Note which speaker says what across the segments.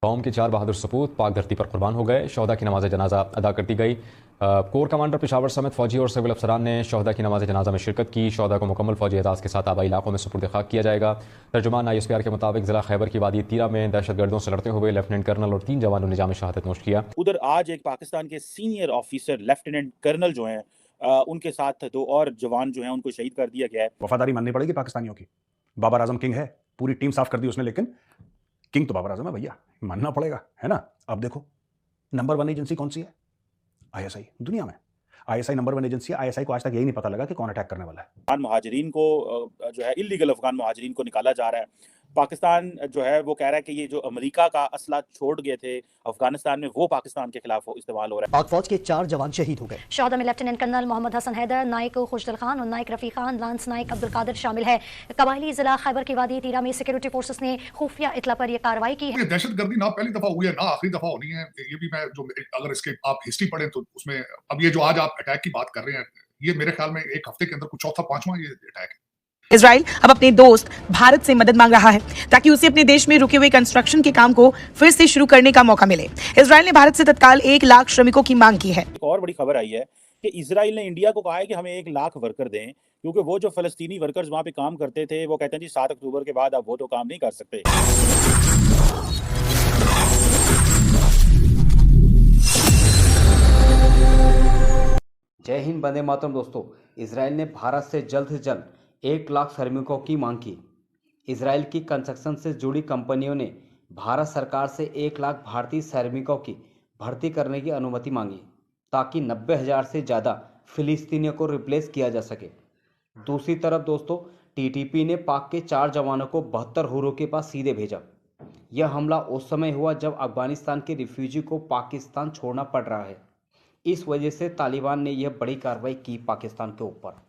Speaker 1: कौम के 4 बहादुर सपूत पाक धरती पर कुर्बान हो गए। शहदा की नमाज जनाजा अदा कर दी गई। कोर कमांडर पेशावर समेत फौजी और सिविल अफसरान ने शहदा की नमाज जनाजा में शिरकत की। शहदा को मुकम्मल फौजी एजाज़ के साथ आबाई इलाकों में सुपुर्द खाक किया जाएगा। तर्जुमान ISPR के मुताबिक जिला खैबर की वादी तीरा में दहशतगर्दों से लड़ते हुए लेफ्टिनेंट कर्नल और 3 जवानों ने जाम शहादत नोश किया।
Speaker 2: उधर आज एक पाकिस्तान के सीनियर ऑफिसर लेफ्टिनेंट कर्नल जो हैं उनके साथ 2 और जवान जो हैं उनको शहीद कर दिया गया है।
Speaker 3: वफादारी माननी पड़ेगी पाकिस्तानियों की। बाबर आजम किंग है, पूरी टीम साफ कर दी उसने, लेकिन किंग तो बाबर आजम है भैया, मानना पड़ेगा, है ना। अब देखो नंबर 1 एजेंसी कौन सी है? ISI। दुनिया में ISI नंबर 1 एजेंसी है। ISI को आज तक यही नहीं पता लगा कि कौन अटैक करने वाला है।
Speaker 2: अफगान महाजरीन को जो है इलीगल अफगान महाजरीन को निकाला जा रहा है। पाकिस्तान जो है वो कह रहा है कि ये जो अमेरिका का असला छोड़ गए थे अफगानिस्तान में वो पाकिस्तान के खिलाफ इस्तेमाल हो रहा है।
Speaker 4: पाक फौज के 4 जवान शहीद हो गए।
Speaker 5: शहदा में लेफ्टिनेंट कर्नल मोहम्मद हसन हैदर, नाइक खुशदल खान और नाइक रफी खान, लांस नाइक अब्दुल कादिर शामिल है। कबायली जिला खैबर की वादी तीरा में सिक्योरिटी फोर्सेस ने खुफिया इतला पर यह कार्रवाई की है।
Speaker 6: दहशतगर्दी ना पहली दफा हुई है ना आखिरी दफा होनी है। ये भी मैं जो अगर इसके आप हिस्ट्री पढ़ें तो उसमें अब ये जो आज आप अटैक की बात कर रहे हैं ये मेरे ख्याल में एक हफ्ते के अंदर कुछ चौथा पांचवा ये अटैक है।
Speaker 7: इजराइल अब अपने दोस्त भारत से मदद मांग रहा है ताकि उसे अपने देश में रुके हुए कंस्ट्रक्शन के काम को फिर से शुरू करने का मौका मिले। इजराइल ने भारत से तत्काल 1 लाख श्रमिकों की मांग की है।
Speaker 2: एक और बड़ी खबर आई है कि इजराइल ने इंडिया को कहा है कि हमें 1 लाख वर्कर दें, क्योंकि वो जो फलस्तीनी वर्कर्स वहां पे काम करते थे वो कहते हैं जी 7 अक्टूबर के बाद अब वो तो काम नहीं कर सकते।
Speaker 8: जय हिंद, वंदे मातरम। दोस्तों, इजराइल ने भारत से जल्द 1 लाख श्रमिकों की मांग की। इजराइल की कंस्ट्रक्शन से जुड़ी कंपनियों ने भारत सरकार से 1 लाख भारतीय श्रमिकों की भर्ती करने की अनुमति मांगी ताकि 90,000 से ज़्यादा फिलिस्तीनियों को रिप्लेस किया जा सके। दूसरी तरफ दोस्तों, TTP ने पाक के 4 जवानों को 72 हुरों के पास सीधे भेजा। यह हमला उस समय हुआ जब अफगानिस्तान के रिफ्यूजी को पाकिस्तान छोड़ना पड़ रहा है। इस वजह से तालिबान ने यह बड़ी कार्रवाई की पाकिस्तान के ऊपर।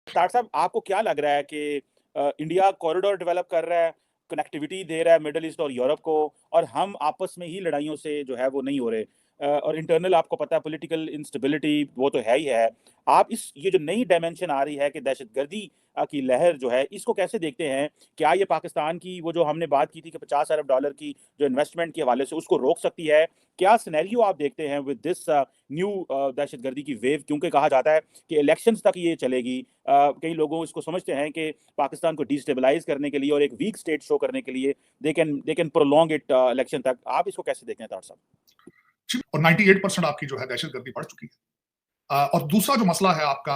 Speaker 2: डॉक्टर साहब, आपको क्या लग रहा है कि इंडिया कॉरिडोर डेवलप कर रहा है, कनेक्टिविटी दे रहा है मिडल ईस्ट और यूरोप को, और हम आपस में ही लड़ाइयों से जो है वो नहीं हो रहे, और इंटरनल आपको पता है पॉलिटिकल इंस्टेबिलिटी वो तो है ही है। आप ये जो नई डायमेंशन आ रही है कि दहशतगर्दी की लहर जो है इसको कैसे देखते हैं? क्या ये पाकिस्तान की वो जो हमने बात की थी कि $50 अरब की जो इन्वेस्टमेंट के हवाले से उसको रोक सकती है? क्या सिनेरियो आप देखते हैं विद दिस न्यू दहशतगर्दी की वेव? क्योंकि कहा जाता है कि इलेक्शंस तक ये चलेगी। कई लोगों इसको समझते हैं कि पाकिस्तान को डिस्टेबलाइज करने के लिए और एक वीक स्टेट शो करने के लिए they can prolong it election तक। आप इसको कैसे देखते हैं डॉक्टर साहब?
Speaker 6: और 98% आपकी जो है दहशतगर्दी बढ़ चुकी है। और दूसरा जो मसला है आपका,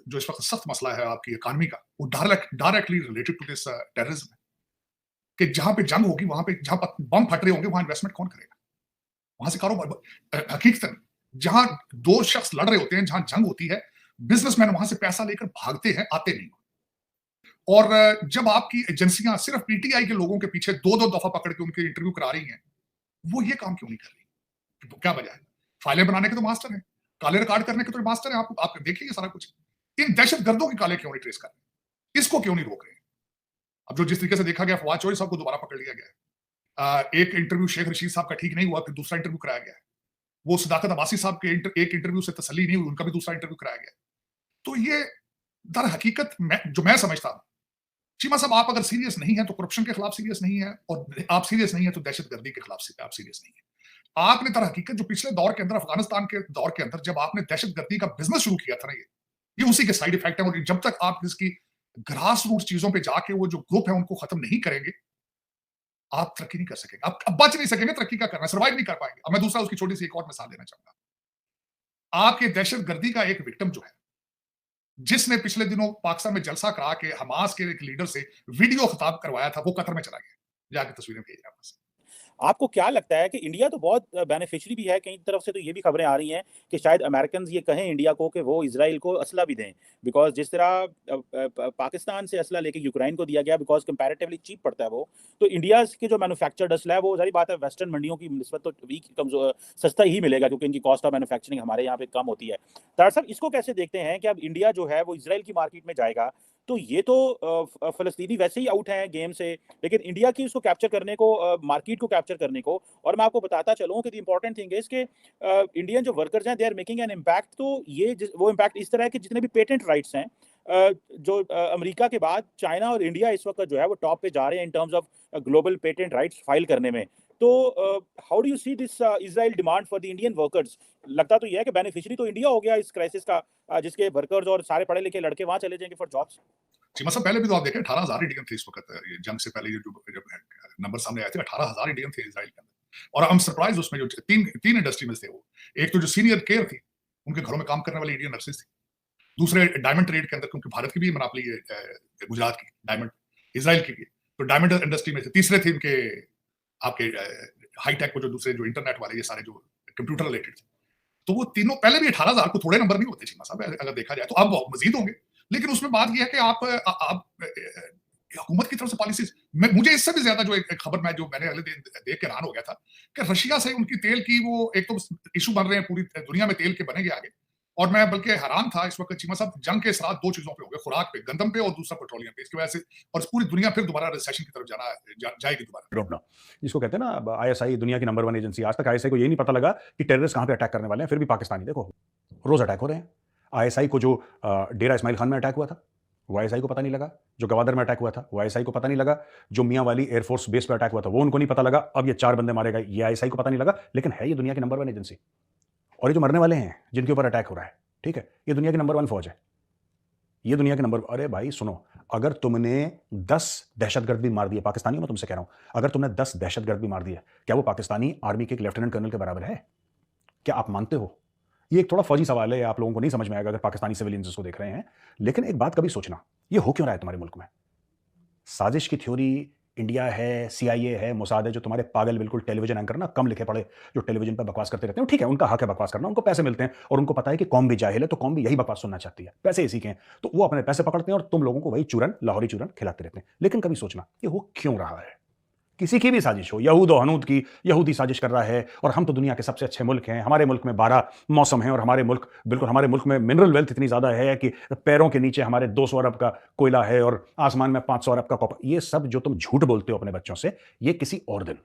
Speaker 6: जो इस वक्त सख्त मसला है आपकी इकोनॉमी का, वो directly related to this terrorism है कि जहां पे जंग होगी, वहां पे जहां बम फट रहे होंगे, वहां इन्वेस्टमेंट कौन करेगा? वहां से कारोबार हकीकतन जहां 2 शख्स लड़ रहे होते हैं, जहां जंग होती है, बिजनेसमैन वहां से पैसा लेकर भागते हैं, आते नहीं। और जब आपकी एजेंसियां सिर्फ PTI के लोगों के पीछे 2-2 दफा पकड़ के उनके इंटरव्यू करा रही हैं, वो ये काम क्यों नहीं कर रही? तो क्या वजह है? फाइलें बनाने के तो मास्टर हैं, काले रिकॉर्ड करने के तो मास्टर हैं। आप देखिए सारा कुछ। इन दहशतगर्दों की काले क्यों नहीं ट्रेस कर रहे? इसको क्यों नहीं रोक रहे? अब जो जिस तरीके से देखा गया, फवाद चौधरी साहब को दोबारा पकड़ लिया गया है। एक इंटरव्यू शेख रशीद साहब का ठीक नहीं हुआ, फिर दूसरा इंटरव्यू कराया गया है। वो सदाकत अब्बासी साहब के एक इंटरव्यू से तसल्ली नहीं हुई, उनका भी दूसरा इंटरव्यू कराया गया। तो ये दर हकीकत जो मैं समझता हूं, चीमा साहब आप अगर सीरियस नहीं है तो करप्शन के खिलाफ सीरियस नहीं है, और आप सीरियस नहीं है तो दहशतगर्दी के खिलाफ आप सीरियस नहीं है। आपने दर हकीकत जो पिछले दौर के अंदर, अफगानिस्तान के दौर के अंदर, जब आपने दहशतगर्दी का बिजनेस शुरू किया था ना, ये उसी के साइड इफेक्ट है। और जब तक आप इसकी ग्रास रूट चीजों पे जाके वो जो ग्रुप है उनको खत्म नहीं करेंगे, आप तरक्की नहीं कर सकेंगे। आप बच नहीं सकेंगे। तरक्की क्या करना, सर्वाइव नहीं कर पाएंगे। अब मैं दूसरा उसकी छोटी सी एक और मिसाल देना चाहूंगा। आपके दहशतगर्दी का एक विक्टिम जो है, जिसने पिछले दिनों पाकिस्तान में जलसा करा के हमास के एक लीडर से वीडियो खिताब करवाया था, वो कतर में चला गया। जाके तस्वीरें भेज रहा है।
Speaker 2: आपको क्या लगता है कि इंडिया तो बहुत बेनिफिशियरी भी है, कई तरफ से तो ये भी खबरें आ रही हैं कि शायद अमेरिकन ये कहें इंडिया को कि वो इजराइल को असला भी दें, बिकॉज जिस तरह पाकिस्तान से असला लेके यूक्रेन को दिया गया, बिकॉज कंपैरेटिवली चीप पड़ता है वो, तो इंडिया के जो मैन्युफैक्चर्ड असला है वो सारी बात है वेस्टर्न मंडियों की निस्बत तो वीक कमजोर सस्ता ही मिलेगा, क्योंकि इनकी कॉस्ट ऑफ मैन्युफैक्चरिंग हमारे यहाँ पे कम होती है। तार साहब, इसको कैसे देखते हैं कि अब इंडिया जो है वो इजराइल की मार्केट में जाएगा? तो ये तो फलस्तीनी वैसे ही आउट हैं गेम से, लेकिन इंडिया की उसको कैप्चर करने को, मार्केट को कैप्चर करने को, और मैं आपको बताता चलूं कि द इंपॉर्टेंट थिंग इज कि इंडियन जो वर्कर्स हैं they are making an impact. तो ये वो इम्पैक्ट इस तरह है कि जितने भी पेटेंट राइट्स हैं, जो अमेरिका के बाद चाइना और इंडिया इस वक्त जो है वो टॉप पे जा रहे हैं in terms of global patent rights file करने में। तो how do you see this Israel demand for the Indian workers? लगता तो ये है कि बेनिफिशियरी तो इंडिया हो गया इस क्राइसिस का, जिसके वर्कर्स और सारे पढ़े लिखे लड़के वहां चले जाएंगे फॉर जॉब्स।
Speaker 6: चीमा साहब, पहले भी तो आप देखें 18,000 इंडियन थे इस वक्त, ये जंग से पहले जब नंबर सामने आए थे 18,000 इंडियन थे इसराइल के अंदर। और हम सरप्राइज उसमें जो तीन इंडस्ट्री में थे वो, एक तो जो सीनियर केयर थी, उनके घरों में काम करने वाली इंडियन नर्सेज थी। दूसरे डायमंड ट्रेड के अंदर, क्योंकि भारत की भी मनापली है गुजरात की डायमंड, इसराइल की भी, तो डायमंड इंडस्ट्री में थे। तीसरे थे उनके आपके हाईटेक को जो दूसरे जो इंटरनेट वाले ये सारे जो कंप्यूटर रिलेटेड थे। तो वो तीनों पहले भी 18,000 को थोड़े नंबर नहीं होते चीमा साहब, अगर देखा जाए तो अब मजीद होंगे। लेकिन उसमें बात यह है कि आप हुकूमत की तरफ से पॉलिसीज, मुझे इससे भी ज्यादा जो एक खबर मैं जो मैंने अगले दिन देख के हैरान हो गया था कि रशिया से उनकी तेल की वो एक तो इशू बन रहे हैं, पूरी दुनिया में तेल के बनेंगे आगे। और मैं बल्कि हैरान था इस वक्त चीमा साहब, जंग के असरात दो चीजों पे हो गए, खुराक पे, गंदम पे और दूसरा पेट्रोलियम पे। इसकी वजह से और पूरी दुनिया फिर दोबारा रिसेशन की तरफ जाएगी दोबारा।
Speaker 3: डोंट नो, जिसको कहते हैं ना आईएसआई, दुनिया की नंबर 1 एजेंसी, आज तक आईएसआई को यही नहीं पता लगा कि टेररिस्ट कहां पे अटैक करने वाले हैं। फिर भी पाकिस्तानी देखो रोज अटैक हो रहे हैं। आईएसआई को जो डेरा इस्माइल खान में अटैक हुआ था वो आईएसआई को पता नहीं लगा, जो गवादर में अटैक हुआ था वो आईएसआई को पता नहीं लगा, जो मियां वाली एयरफोर्स बेस पे अटैक हुआ था वो उनको नहीं पता लगा, अब ये 4 बंदे मारे गए ये आईएसआई को पता नहीं लगा। लेकिन है ये दुनिया की नंबर 1 एजेंसी। और ये जो मरने वाले हैं जिनके ऊपर अटैक हो रहा है, ठीक है, ये दुनिया की नंबर 1 फौज है, ये दुनिया के नंबर। अरे भाई सुनो, अगर तुमने 10 दहशतगर्द भी मार दिए, पाकिस्तानियों में तुमसे कह रहा हूं, अगर तुमने 10 दहशतगर्द भी मार दिए, क्या वो पाकिस्तानी आर्मी के एक लेफ्टिनेंट कर्नल के बराबर है? क्या आप मानते हो? ये एक थोड़ा फौजी सवाल है, आप लोगों को नहीं समझ में आएगा अगर पाकिस्तानी सिविलियंस इसको देख रहे हैं। लेकिन एक बात कभी सोचना, ये हो क्यों रहा है तुम्हारे मुल्क में? साजिश की थ्योरी इंडिया है, सीआईए है, मोसाद है, जो तुम्हारे पागल बिल्कुल टेलीविजन एंकर ना, कम लिखे पढ़े, जो टेलीविजन पर बकवास करते रहते हैं। ठीक है, उनका हक है बकवास करना, उनको पैसे मिलते हैं और उनको पता है कि कौम भी जाहिल है, तो कौम भी यही बकवास सुनना चाहती है, पैसे इसी के हैं, तो वो अपने पैसे पकड़ते हैं और तुम लोगों को वही चूरन, लाहौरी चूरन खिलाते रहते हैं। लेकिन कभी सोचना, ये हो क्यों रहा है? किसी की भी साजिश हो, यहूद और हनूद की, यहूदी साजिश कर रहा है। और हम तो दुनिया के सबसे अच्छे मुल्क हैं, हमारे मुल्क में 12 मौसम हैं और हमारे मुल्क में मिनरल वेल्थ इतनी ज्यादा है कि पैरों के नीचे हमारे 200 अरब का कोयला है और आसमान में 500 अरब का कॉपर। ये सब जो तुम झूठ बोलते हो अपने बच्चों से, ये किसी और दिन